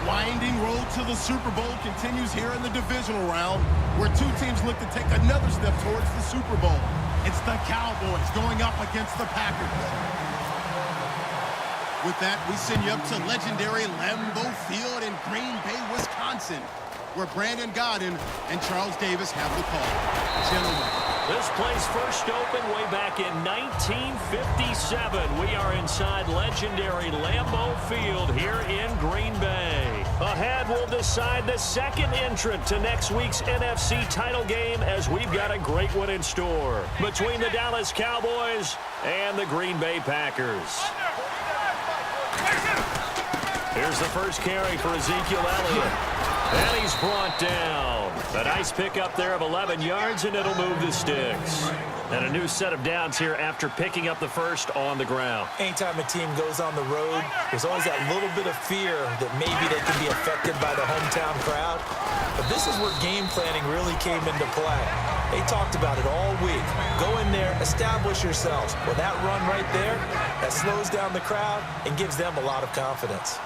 winding road to the Super Bowl continues here in the divisional round, where two teams look to take another step towards the Super Bowl. It's the Cowboys going up against the Packers. With that, we send you up to legendary Lambeau Field in Green Bay, Wisconsin, where Brandon Gaudin and Charles Davis have the call. Gentlemen. This place first opened way back in 1957. We are inside legendary Lambeau Field here in Green Bay. Ahead, we'll decide the second entrant to next week's NFC title game, as we've got a great one in store between the Dallas Cowboys and the Green Bay Packers. Here's the first carry for Ezekiel Elliott. And he's brought down. A nice pickup there of 11 yards, and it'll move the sticks. And a new set of downs here after picking up the first on the ground. Anytime a team goes on the road, there's always that little bit of fear that maybe they can be affected by the hometown crowd. But this is where game planning really came into play. They talked about it all week. Go in there, establish yourselves. Well, that run right there, that slows down the crowd and gives them a lot of confidence.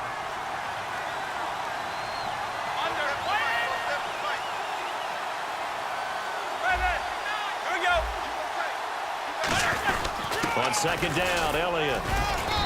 On second down, Elliott.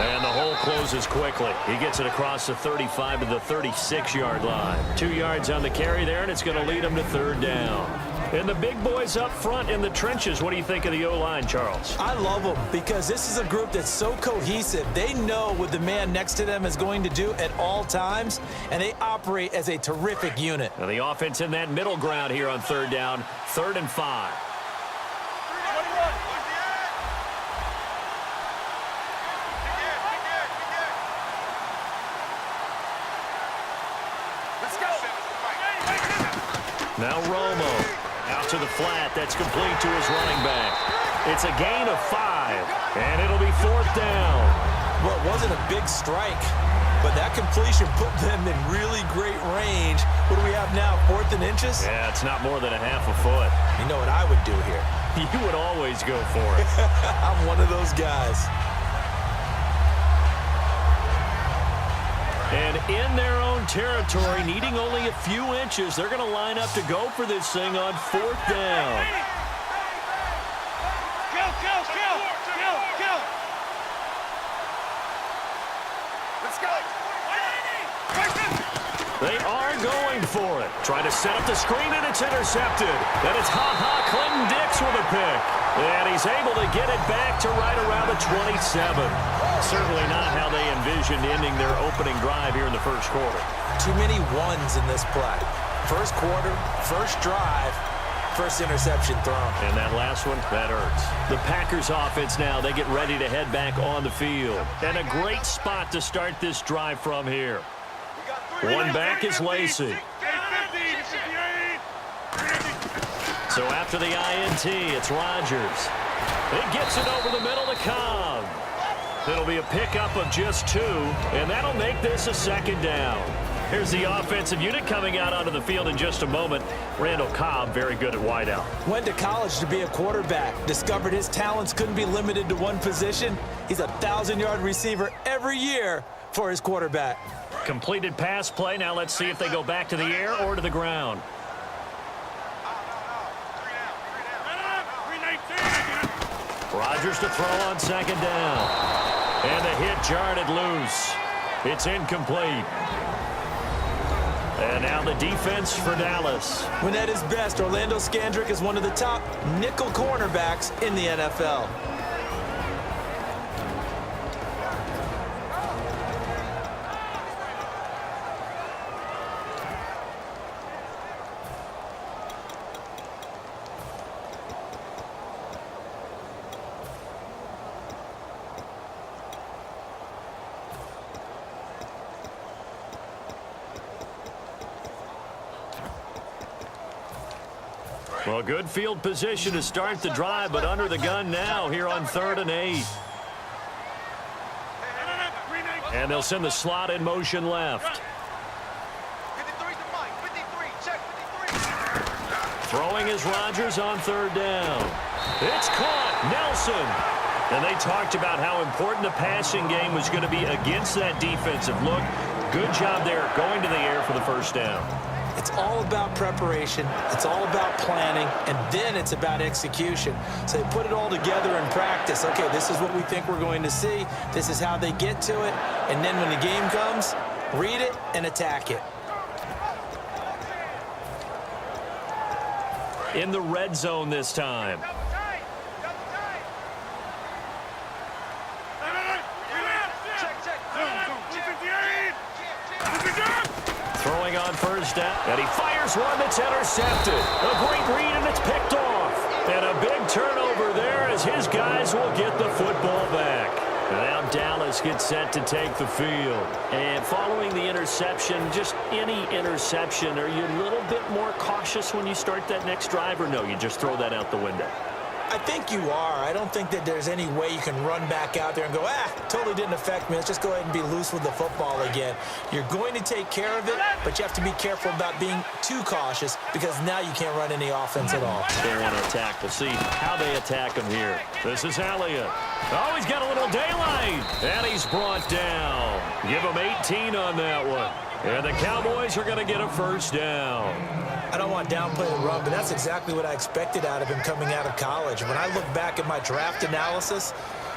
And the hole closes quickly. He gets it across the 35 to the 36-yard line. 2 yards on the carry there, and it's going to lead him to third down. And the big boys up front in the trenches. What do you think of the O-line, Charles? I love them because this is a group that's so cohesive. They know what the man next to them is going to do at all times, and they operate as a terrific unit. And the offense in that middle ground here on third down, 3rd and 5. Now Romo out to the flat. That's complete to his running back. It's a gain of 5, and it'll be 4th down. Well, it wasn't a big strike, but that completion put them in really great range. What do we have now, 4th and inches? Yeah, it's not more than a half a foot. You know what I would do here? You would always go for it. I'm one of those guys. And in their own territory, needing only a few inches, they're going to line up to go for this thing on 4th down. Go. Let's go. They are going for it. Trying to set up the screen, and it's intercepted. And it's Clinton Dix with a pick. And he's able to get it back to right around the 27. Certainly not how they envisioned ending their opening drive here in the first quarter. Too many ones in this play. First quarter, first drive, first interception thrown. And that last one, that hurts. The Packers offense now, they get ready to head back on the field. And a great spot to start this drive from here. One back is Lacey. So after the INT, it's Rodgers. It gets it over the middle to Cobb. It'll be a pickup of just 2, and that'll make this a 2nd down. Here's the offensive unit coming out onto the field in just a moment. Randall Cobb, very good at wideout. Went to college to be a quarterback. Discovered his talents couldn't be limited to one position. He's a 1,000-yard receiver every year for his quarterback. Completed pass play. Now let's see if they go back to the air or to the ground. Rodgers to throw on 2nd down. And the hit jarred it loose. It's incomplete. And now the defense for Dallas. When at his best, Orlando Scandrick is one of the top nickel cornerbacks in the NFL. Well, good field position to start the drive, but under the gun now here on 3rd and 8. And they'll send the slot in motion left. Throwing is Rodgers on 3rd down. It's caught. Nelson. And they talked about how important the passing game was going to be against that defensive look. Good job there going to the air for the first down. It's all about preparation. It's all about planning, and then it's about execution. So they put it all together in practice. Okay, this is what we think we're going to see. This is how they get to it. And then when the game comes, read it and attack it. In the red zone this time. Throwing on first down, and he fires one that's intercepted. A great read, and it's picked off. And a big turnover there as his guys will get the football back. And now Dallas gets set to take the field. And following the interception, just any interception, are you a little bit more cautious when you start that next drive, or no, you just throw that out the window? I think you are. I don't think that there's any way you can run back out there and go, totally didn't affect me. Let's just go ahead and be loose with the football again. You're going to take care of it, but you have to be careful about being too cautious because now you can't run any offense at all. They want to attack. We'll see how they attack him here. This is Elliott. Oh, he's got a little daylight. And he's brought down. Give him 18 on that one. And the Cowboys are going to get a first down. I don't want to downplay the run, but that's exactly what I expected out of him coming out of college. When I look back at my draft analysis,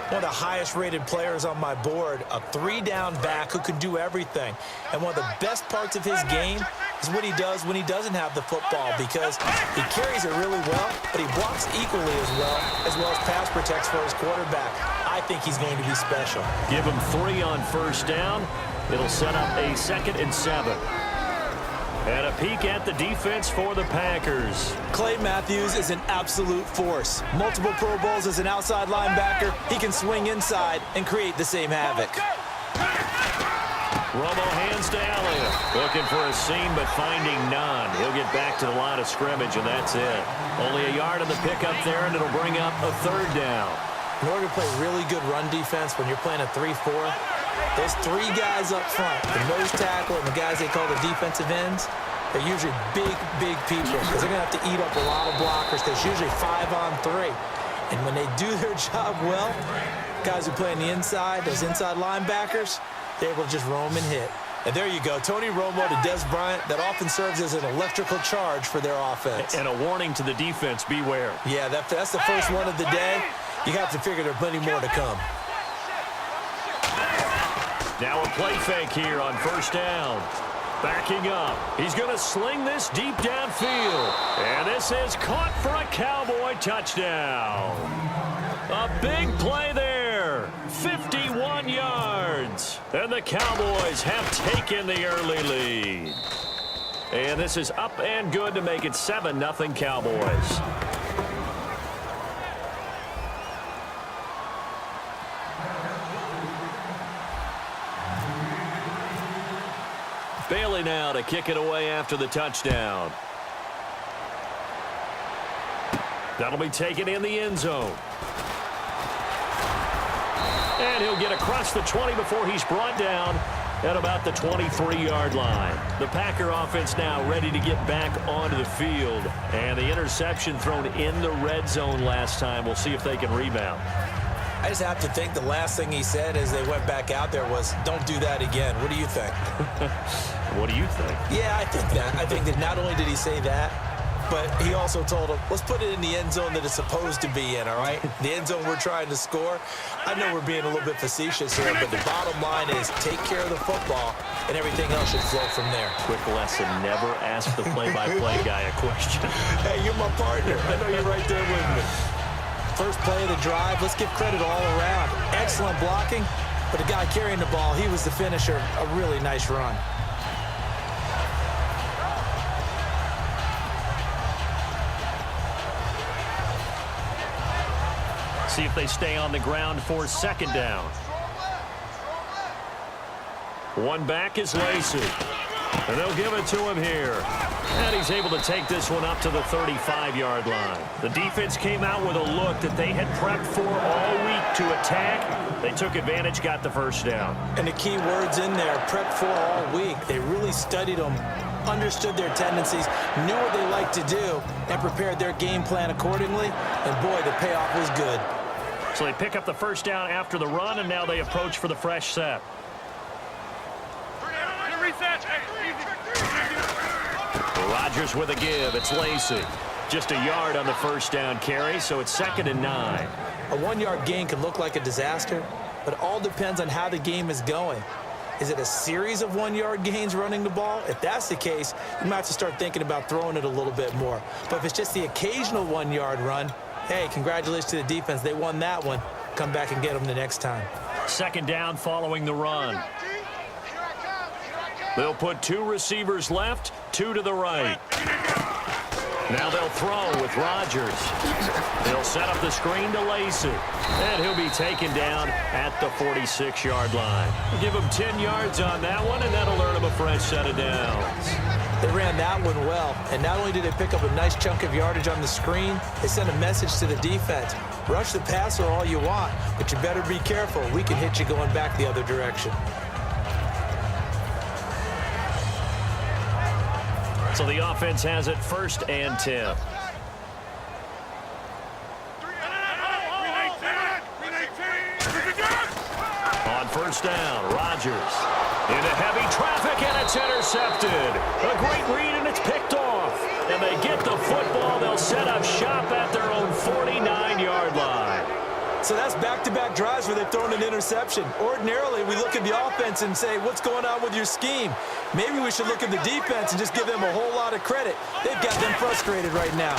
one of the highest-rated players on my board, a three-down back who can do everything. And one of the best parts of his game is what he does when he doesn't have the football, because he carries it really well, but he blocks equally as well as pass protects for his quarterback. I think he's going to be special. Give him 3 on first down. It'll set up a 2nd and 7. And a peek at the defense for the Packers. Clay Matthews is an absolute force. Multiple Pro Bowls as an outside linebacker. He can swing inside and create the same havoc. Romo hands to Elliott. Looking for a seam, but finding none. He'll get back to the line of scrimmage, and that's it. Only a yard on the pickup there, and it'll bring up a 3rd down. In order to play really good run defense when you're playing a 3-4, those 3 guys up front, the nose tackle and the guys they call the defensive ends, they're usually big people because they're going to have to eat up a lot of blockers because it's usually 5 on 3. And when they do their job well, guys who play on the inside, those inside linebackers, they're able to just roam and hit. And there you go, Tony Romo to Des Bryant. That often serves as an electrical charge for their offense. And a warning to the defense, beware. Yeah, that's the first one of the day. You have to figure there are plenty more to come. Now a play fake here on first down. Backing up. He's going to sling this deep downfield. And this is caught for a Cowboy touchdown. A big play there. 51 yards. And the Cowboys have taken the early lead. And this is up and good to make it 7-0 Cowboys. Bailey now to kick it away after the touchdown. That'll be taken in the end zone. And he'll get across the 20 before he's brought down at about the 23-yard line. The Packer offense now ready to get back onto the field. And the interception thrown in the red zone last time. We'll see if they can rebound. I just have to think the last thing he said as they went back out there was, don't do that again. What do you think? What do you think? Yeah, I think that. I think that not only did he say that, but he also told him, let's put it in the end zone that it's supposed to be in, all right? The end zone we're trying to score. I know we're being a little bit facetious here, but the bottom line is take care of the football, and everything else should flow from there. Quick lesson, never ask the play-by-play guy a question. Hey, you're my partner. I know you're right there with me. First play of the drive, let's give credit all around. Excellent blocking, but the guy carrying the ball, he was the finisher. A really nice run. See if they stay on the ground for 2nd down. One back is Lacey. And they'll give it to him here. And he's able to take this one up to the 35-yard line. The defense came out with a look that they had prepped for all week to attack. They took advantage, got the first down. And the key words in there, prepped for all week. They really studied them, understood their tendencies, knew what they like to do, and prepared their game plan accordingly. And boy, the payoff was good. So they pick up the first down after the run, and now they approach for the fresh set. Reset. Rodgers with a give. It's Lacy. Just a yard on the first down carry, so it's 2nd and 9. A 1-yard gain can look like a disaster, but it all depends on how the game is going. Is it a series of 1-yard gains running the ball? If that's the case, you might have to start thinking about throwing it a little bit more. But if it's just the occasional 1-yard run, hey, congratulations to the defense. They won that one. Come back and get them the next time. 2nd down following the run. They'll put 2 receivers left, 2 to the right. Now they'll throw with Rodgers. They'll set up the screen to Lacy. And he'll be taken down at the 46-yard line. Give him 10 yards on that one, and that'll earn him a fresh set of downs. They ran that one well, and not only did they pick up a nice chunk of yardage on the screen, they sent a message to the defense. Rush the passer all you want, but you better be careful. We can hit you going back the other direction. So the offense has it 1st and 10. On 1st down, Rodgers into heavy traffic, and it's intercepted. A great read, and it's picked off. And they get the football. They'll set up shop at their own 49-yard line. So that's back-to-back drives where they've thrown an interception. Ordinarily, we look at the offense and say, what's going on with your scheme? Maybe we should look at the defense and just give them a whole lot of credit. They've got them frustrated right now.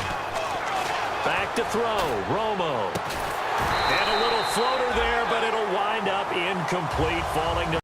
Back to throw, Romo. And a little floater there, but it'll wind up incomplete, falling to